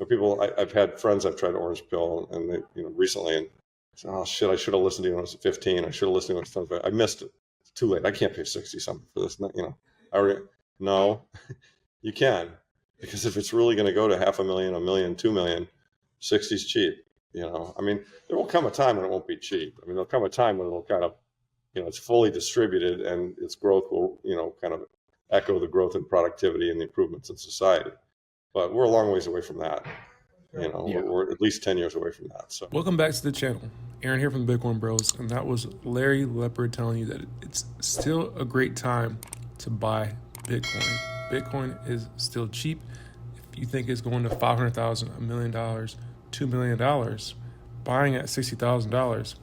People, I've had friends I've tried orange pill and they, recently, and said, oh shit, I should have listened to you when I was 15. I should have listened to you when I was 25. I missed it. It's too late. I can't pay 60 something for this. I already, no, you can, because if it's really going to go to 500,000, a million, 2 million, 60's cheap. I mean, there will come a time when it won't be cheap. I mean, there'll come a time when it'll kind of, it's fully distributed and its growth will, kind of echo the growth in productivity and the improvements in society. But we're a long ways away from that. We're at least 10 years away from that. So welcome back to the channel. Aaron here from Bitcoin Bros, and that was Larry Lepard telling you that it's still a great time to buy Bitcoin. Bitcoin is still cheap. If you think it's going to $500,000, $1 million, $2 million, buying at $60,000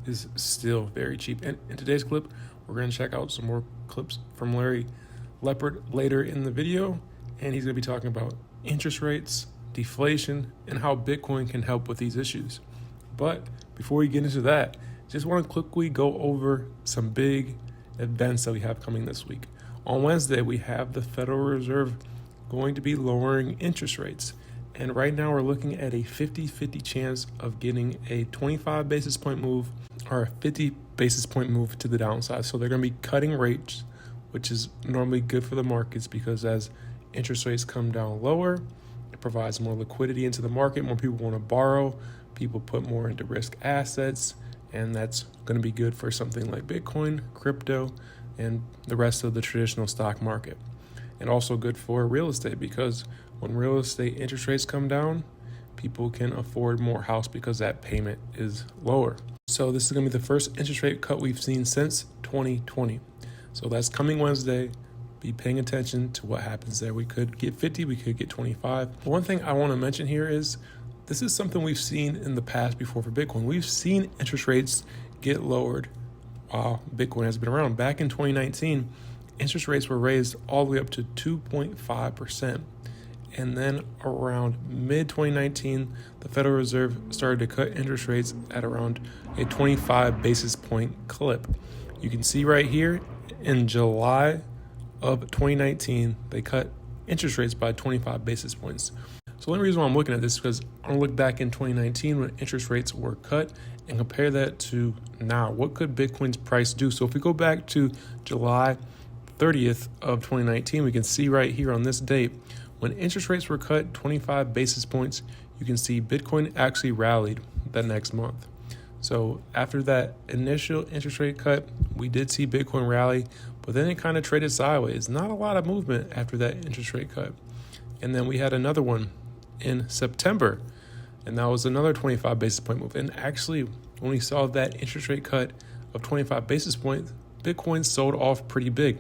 is still very cheap. And in today's clip, we're going to check out some more clips from Larry Lepard later in the video, and he's going to be talking about interest rates, deflation, and how Bitcoin can help with these issues. But before we get into that, just want to quickly go over some big events that we have coming this week. On Wednesday, we have the Federal Reserve going to be lowering interest rates. And right now we're looking at a 50-50 chance of getting a 25 basis point move or a 50 basis point move to the downside. So they're going to be cutting rates, which is normally good for the markets because as interest rates come down lower, it provides more liquidity into the market. More people want to borrow. People put more into risk assets, and that's going to be good for something like Bitcoin, crypto, and the rest of the traditional stock market. And also good for real estate because when real estate interest rates come down, people can afford more house because that payment is lower. So this is going to be the first interest rate cut we've seen since 2020. So that's coming Wednesday. Be paying attention to what happens there. We could get 50, we could get 25. One thing I want to mention here is this is something we've seen in the past before for Bitcoin. We've seen interest rates get lowered while Bitcoin has been around. Back in 2019, interest rates were raised all the way up to 2.5%. And then around mid-2019, the Federal Reserve started to cut interest rates at around a 25 basis point clip. You can see right here in July of 2019, they cut interest rates by 25 basis points. So the only reason why I'm looking at this is because I want to look back in 2019 when interest rates were cut and compare that to now. What could Bitcoin's price do? So if we go back to July 30th of 2019, we can see right here on this date, when interest rates were cut 25 basis points, you can see Bitcoin actually rallied that next month. So after that initial interest rate cut, we did see Bitcoin rally, but then it kind of traded sideways. Not a lot of movement after that interest rate cut. And then we had another one in September, and that was another 25 basis point move. And actually, when we saw that interest rate cut of 25 basis points, Bitcoin sold off pretty big.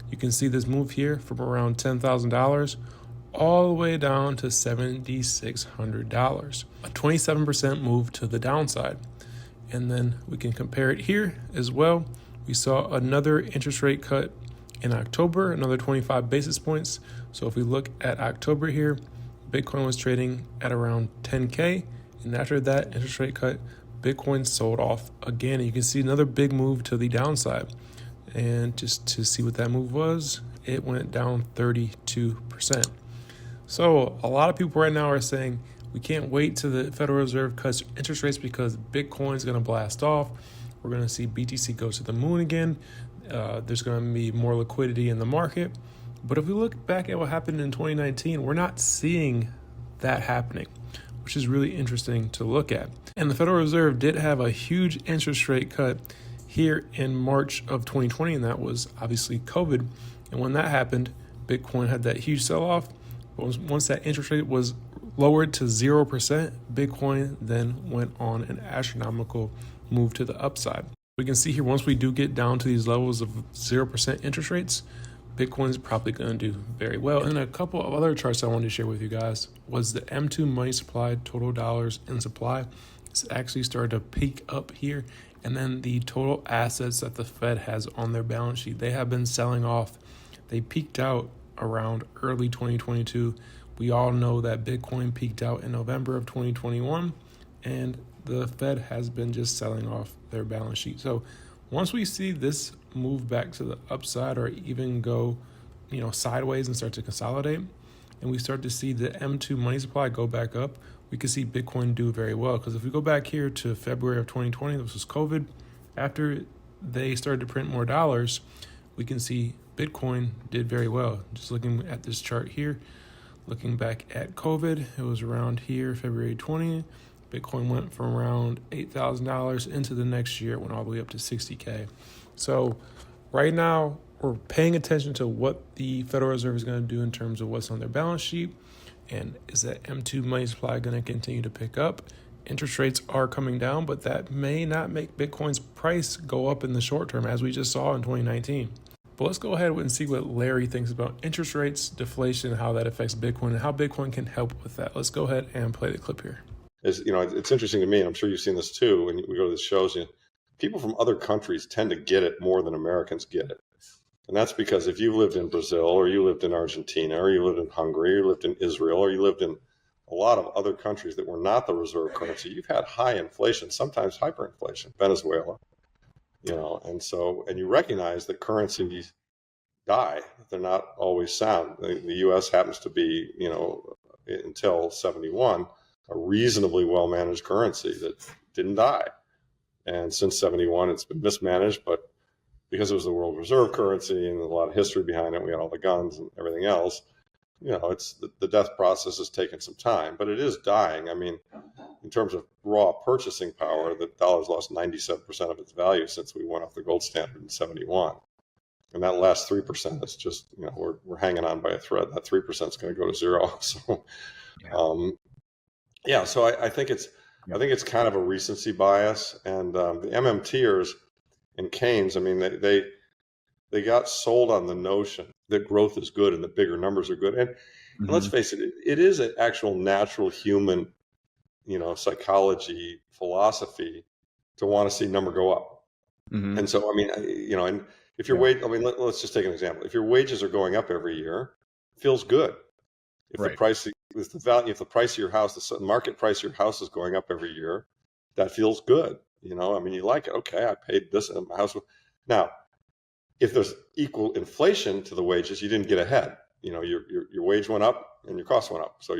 You can see this move here from around $10,000 all the way down to $7,600, a 27% move to the downside. And then we can compare it here as well. We saw another interest rate cut in October, another 25 basis points. So if we look at October here, Bitcoin was trading at around 10K. And after that interest rate cut, Bitcoin sold off again. And you can see another big move to the downside. And just to see what that move was, it went down 32%. So a lot of people right now are saying we can't wait till the Federal Reserve cuts interest rates because Bitcoin is going to blast off. We're going to see BTC go to the moon again. There's going to be more liquidity in the market. But if we look back at what happened in 2019, we're not seeing that happening, which is really interesting to look at. And the Federal Reserve did have a huge interest rate cut here in March of 2020, and that was obviously COVID. And when that happened, Bitcoin had that huge sell-off. Once that interest rate was lowered to 0%, Bitcoin then went on an astronomical move to the upside. We can see here, once we do get down to these levels of 0% interest rates, Bitcoin is probably going to do very well. And a couple of other charts I wanted to share with you guys was the M2 money supply, total dollars in supply. It's actually started to peak up here. And then the total assets that the Fed has on their balance sheet, they have been selling off. They peaked out around early 2022. We all know that Bitcoin peaked out in November of 2021, and the Fed has been just selling off their balance sheet. So once we see this move back to the upside or even go, sideways and start to consolidate, and we start to see the M2 money supply go back up, we could see Bitcoin do very well. Because if we go back here to February of 2020, this was COVID, after they started to print more dollars, we can see Bitcoin did very well. Just looking at this chart here, looking back at COVID, it was around here, February 20th. Bitcoin went from around $8,000 into the next year, it went all the way up to 60K. So right now, we're paying attention to what the Federal Reserve is going to do in terms of what's on their balance sheet. And is that M2 money supply going to continue to pick up? Interest rates are coming down, but that may not make Bitcoin's price go up in the short term, as we just saw in 2019. But let's go ahead and see what Larry thinks about interest rates, deflation, how that affects Bitcoin, and how Bitcoin can help with that. Let's go ahead and play the clip here. It's interesting to me, and I'm sure you've seen this too, when we go to the shows, people from other countries tend to get it more than Americans get it. And that's because if you lived in Brazil, or you lived in Argentina, or you lived in Hungary, or you lived in Israel, or you lived in a lot of other countries that were not the reserve currency, you've had high inflation, sometimes hyperinflation, Venezuela, and you recognize that currencies die. They're not always sound. The U.S. happens to be, until 71, a reasonably well-managed currency that didn't die. And since 71, it's been mismanaged, but because it was the world reserve currency and there's a lot of history behind it, we had all the guns and everything else, it's the death process has taken some time, but it is dying. I mean, in terms of raw purchasing power, the dollar's lost 97% of its value since we went off the gold standard in 71. And that last 3% is just, we're hanging on by a thread. That 3% is going to go to zero. So, so I think it's kind of a recency bias, and the MMTers and Keynes, I mean, they got sold on the notion that growth is good and that bigger numbers are good. And let's face it, it is an actual natural human, psychology philosophy to want to see number go up. And so, I mean, and if your wage, I mean, let's just take an example. If your wages are going up every year, it feels good. If the price, if the price of your house, the market price of your house is going up every year, that feels good. I mean, you like it. Okay, I paid this in my house. Now, if there's equal inflation to the wages, you didn't get ahead. Your wage went up and your costs went up. So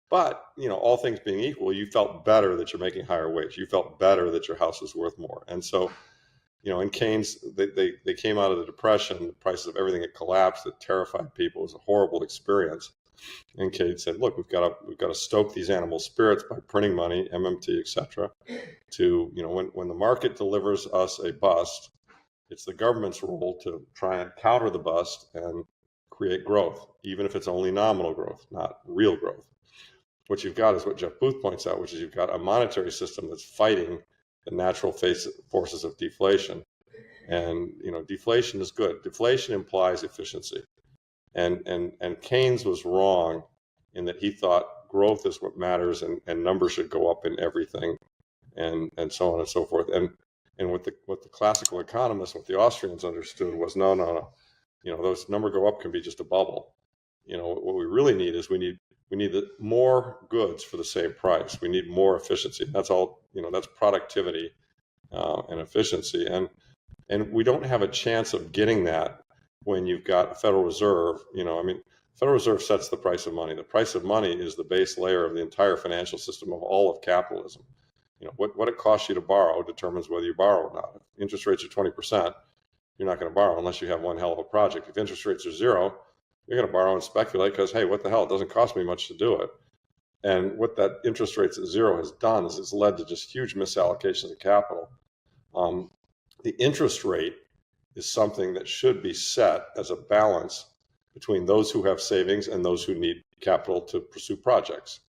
but all things being equal, you felt better that you're making higher wage. You felt better that your house is worth more. And so, in Keynes, they came out of the Depression, the prices of everything had collapsed. It terrified people. It was a horrible experience. And Keynes said, look, we've got to stoke these animal spirits by printing money, MMT, etc. To, when the market delivers us a bust, it's the government's role to try and counter the bust and create growth, even if it's only nominal growth, not real growth. What you've got is what Jeff Booth points out, which is you've got a monetary system that's fighting the natural forces of deflation. And, deflation is good. Deflation implies efficiency. And Keynes was wrong in that he thought growth is what matters and numbers should go up in everything and so on and so forth. And what the classical economists, what the Austrians understood was no. Those number go up can be just a bubble. What we really need is we need more goods for the same price. We need more efficiency. That's all, that's productivity and efficiency. And we don't have a chance of getting that when you've got a Federal Reserve. Federal Reserve sets the price of money. The price of money is the base layer of the entire financial system of all of capitalism. What it costs you to borrow determines whether you borrow or not. If interest rates are 20%, you're not going to borrow unless you have one hell of a project. If interest rates are zero, you're going to borrow and speculate because, hey, what the hell? It doesn't cost me much to do it. And what that interest rates at zero has done is it's led to just huge misallocations of capital. The interest rate is something that should be set as a balance between those who have savings and those who need capital to pursue projects.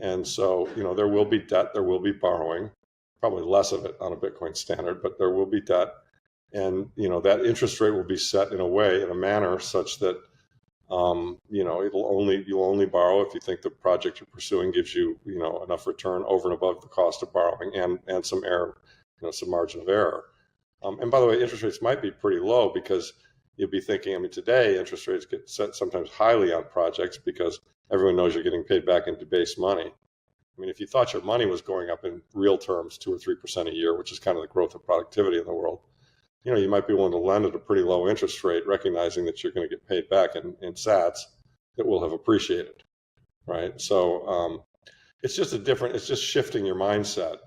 And so, there will be debt, there will be borrowing, probably less of it on a Bitcoin standard, but there will be debt. And, that interest rate will be set in a manner such that, you'll only borrow if you think the project you're pursuing gives you, enough return over and above the cost of borrowing and some error, some margin of error. And by the way, interest rates might be pretty low because you'll be thinking, today interest rates get set sometimes highly on projects because everyone knows you're getting paid back in debased money. If you thought your money was going up in real terms 2 or 3% a year, which is kind of the growth of productivity in the world, you might be willing to lend at a pretty low interest rate, recognizing that you're going to get paid back in sats it will have appreciated, right? So it's just it's just shifting your mindset.